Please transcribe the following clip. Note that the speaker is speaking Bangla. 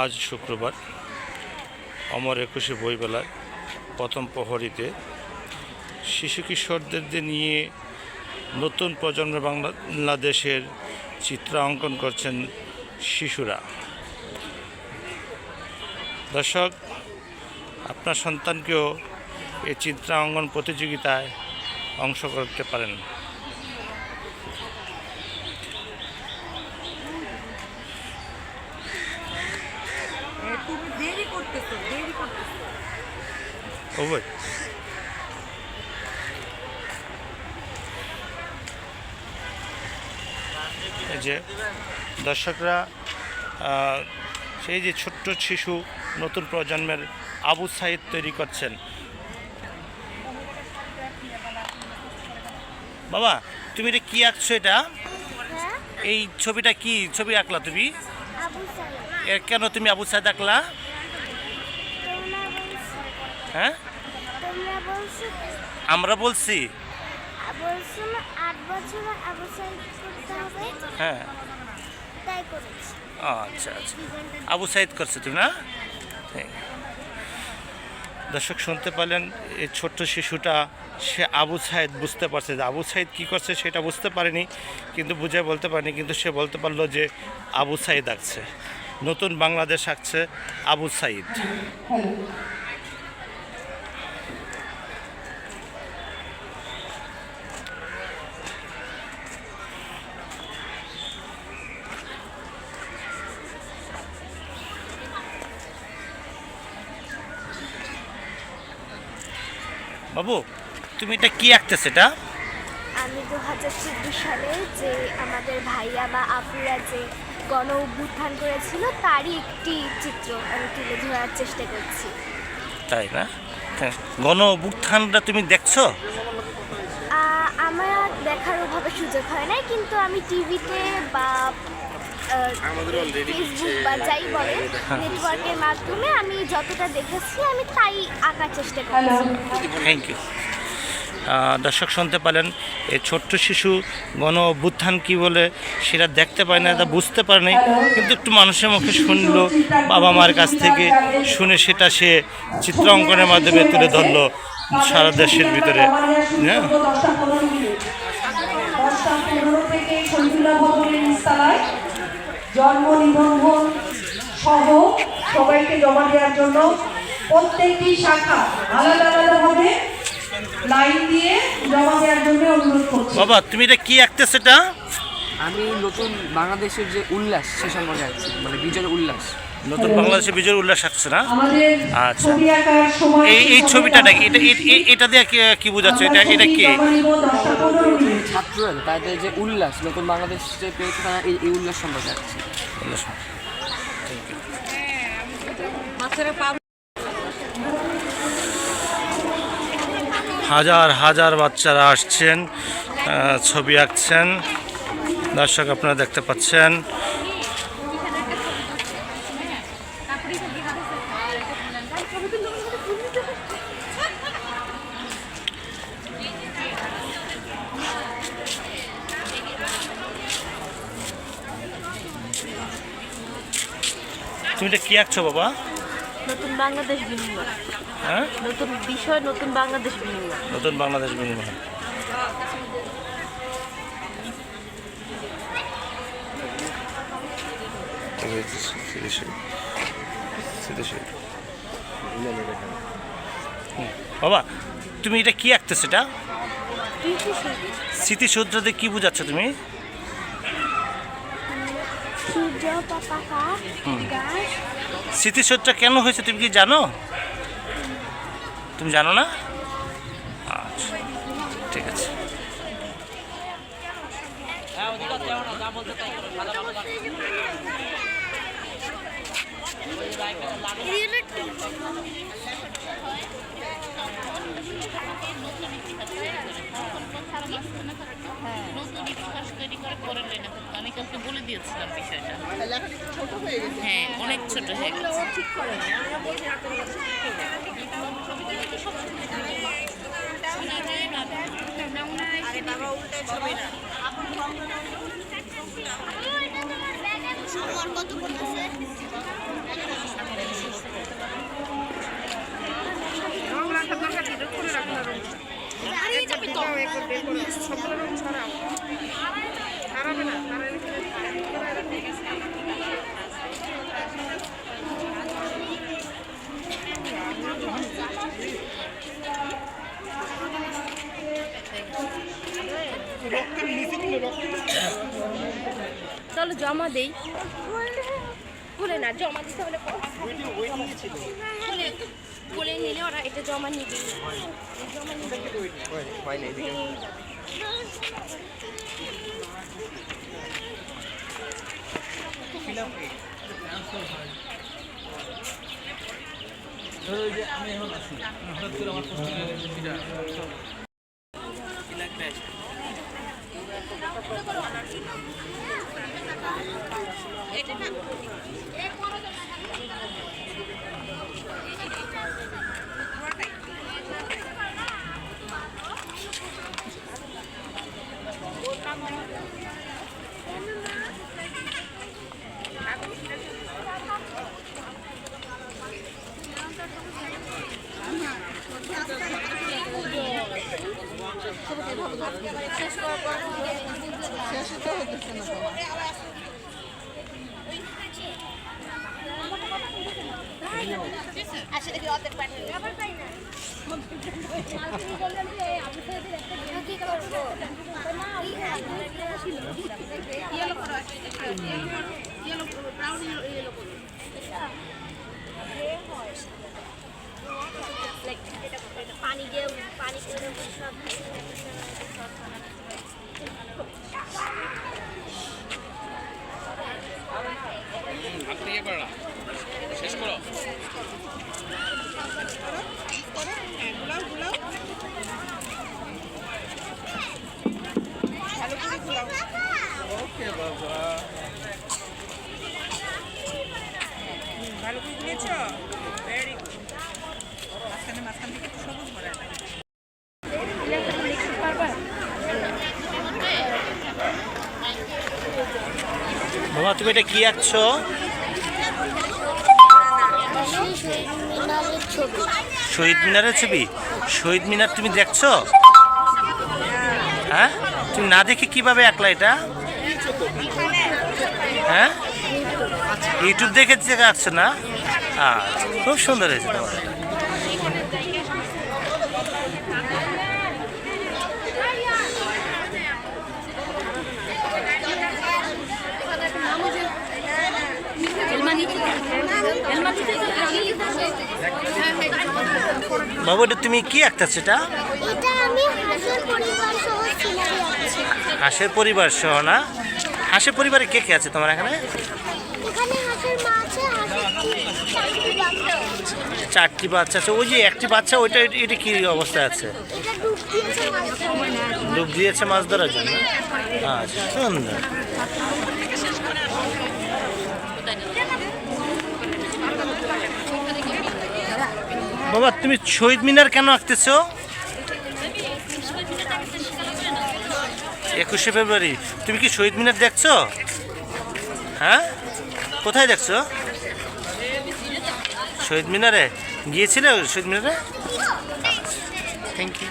আজ শুক্রবার অমর একুশে বইমেলায় প্রথম প্রহরীতে শিশু কিশোরদের নিয়ে নতুন প্রজন্মের বাংলাদেশের চিত্রাঙ্কন করছেন শিশুরা। দর্শক, আপনার সন্তানকেও এই চিত্রাঙ্কন প্রতিযোগিতায় অংশ করতে পারেন। এই যে দর্শকরা, সেই যে ছোট্ট শিশু নতুন প্রজন্মের আবু সাইদ তৈরি করছেন। বাবা, তুমি এটা কি আঁকছো? এটা এই ছবিটা কি ছবি আঁকলা তুমি? কেন তুমি আবু সাইদ আঁকলা? হ্যাঁ, আমরা বলছি। হ্যাঁ, আচ্ছা আচ্ছা, আবু সাইদ করছো তুমি না? দর্শক, শুনতে পারলেন, এই ছোট্ট শিশুটা সে আবু সাইদ বুঝতে পারছে যে আবু সাইদ কী করছে সেটা বুঝতে পারেনি, কিন্তু বুঝে বলতে পারেনি, কিন্তু সে বলতে পারলো যে আবু সাইদ আঁকছে, নতুন বাংলাদেশ আঁকছে আবু সাইদ। বাবু, তুমি এটা কি আঁকতেছ? এটা আমি 2024 সালে যে আমাদের ভাইয়া বা আপুরা যে গণ অভ্যুত্থান করেছিল তারই একটি চিত্র আমি তুলে ধরার চেষ্টা করছি। তাই না? গণ অভ্যুত্থানটা তুমি দেখছো? আমার দেখার ওভাবে সুযোগ হয় নাই, কিন্তু আমি টিভিতে বা ফেসবুক বা যাই বলে নেটওয়ার্কের মাধ্যমে আমি যতটা দেখেছি আমি তাই আঁকার চেষ্টা করছি। Thank you. দর্শক, শুনতে পারেন, এই ছোট্ট শিশু গণ অভ্যুত্থান কী বলে সেটা দেখতে পায় না, তা বুঝতে পারে নাই, কিন্তু একটু মানুষের মুখে শুনলো, বাবা মার কাছ থেকে শুনে সেটা সে চিত্র অঙ্কনের মাধ্যমে তুলে ধরলো সারা দেশের ভিতরে। হ্যাঁ, জন্ম নিবন্ধন সহ সবাইকে জমা দেওয়ার জন্য প্রত্যেকটি শাখা আলাদা আলাদাভাবে লাইন দিয়ে জমা দেওয়ার জন্য অনুরোধ করছি। বাবা, তুমি এটা কি আঁকতেছ? এটা আমি নতুন বাংলাদেশের যে উল্লাস সে সম্পর্কে আঁকছি, মানে বিজয়ের উল্লাস। নতুন বাংলাদেশের বিজয়ের উল্লাস আঁকছে না? আচ্ছা, এই ছবিটা নাকি এটা দিয়ে কি বোঝাচ্ছে? এটা কি ছাত্ররা তাদের যে উল্লাস, নতুন বাংলাদেশ যে পেয়েছে তারা এই উল্লাস সম্পর্কে আঁকছি। হাজার হাজার বাচ্চারা আসছেন, ছবি আঁকছেন। দর্শক, আপনারা দেখতে পাচ্ছেন। তুমি এটা কি আঁকছো বাবা? নতুন বাংলাদেশ বিনিময়। হ্যাঁ, নতুন বিষয়, নতুন বাংলাদেশ বিনিময়। নতুন বাংলাদেশ বিনিময়। বাবা, তুমি এটা কি আঁকতেছ? এটা স্মৃতিসৌধতে কি বোঝাচ্ছ তুমি? স্মৃতিসৌধটা কেন হয়েছে তুমি কি জানো? তুমি জানো না? আচ্ছা, ঠিক আছে। নতুন ইতিহাস তৈরি করে পড়ে নেই না, আমি কাউকে বলে দিয়েছিলাম বিষয়টা। হ্যাঁ, অনেক ছোট হয়ে গেছে। ঠিক করে চলো জমা দেই, বলে না জমা দিতে হলে বলে নিলে ওরা এটা জমা নিবে, জমা নিবে। পানি দিয়ে পানি করে সব শেষ করো। ওকে বাবা, ভালো করে দিয়েছ, ভেরি গুড। মাঝখান থেকে একটু সবুজ ভরা বাবা তুমি এটা কি আঁকছো? শহীদ মিনারের ছবি। শহীদ মিনার তুমি দেখছো? হ্যাঁ, তুমি না দেখে কিভাবে আঁকলা এটা? হ্যাঁ, ইউটিউব দেখে আঁকছো না? আচ্ছা, খুব সুন্দর হয়েছে তোমার। বাবু এটা তুমি কি আঁকতেছো? এটা আমি হাঁসের পরিবার সহ সিনারি আঁকছি। হাঁসের পরিবার সহ না? হাঁসের পরিবারে কে কে আছে তোমার এখানে? এখানে হাঁসের মা আছে, চারটি বাচ্চা আছে। চারটি বাচ্চা আছে। ওই যে একটি বাচ্চা, ওইটা এটা কি অবস্থায় আছে? এটা ডুব দিয়েছে মাছ ধরার। ডুব দিয়েছে মাছ ধরার জন্য। আচ্ছা, সুন্দর। বাবা তুমি শহীদ মিনার কেন আঁকতেছো? 21শে ফেব্রুয়ারি। তুমি কি শহীদ মিনার দেখছো? হ্যাঁ, কোথায় দেখছো? শহীদ মিনারে গিয়েছিলে? শহীদ মিনারে? Thank you.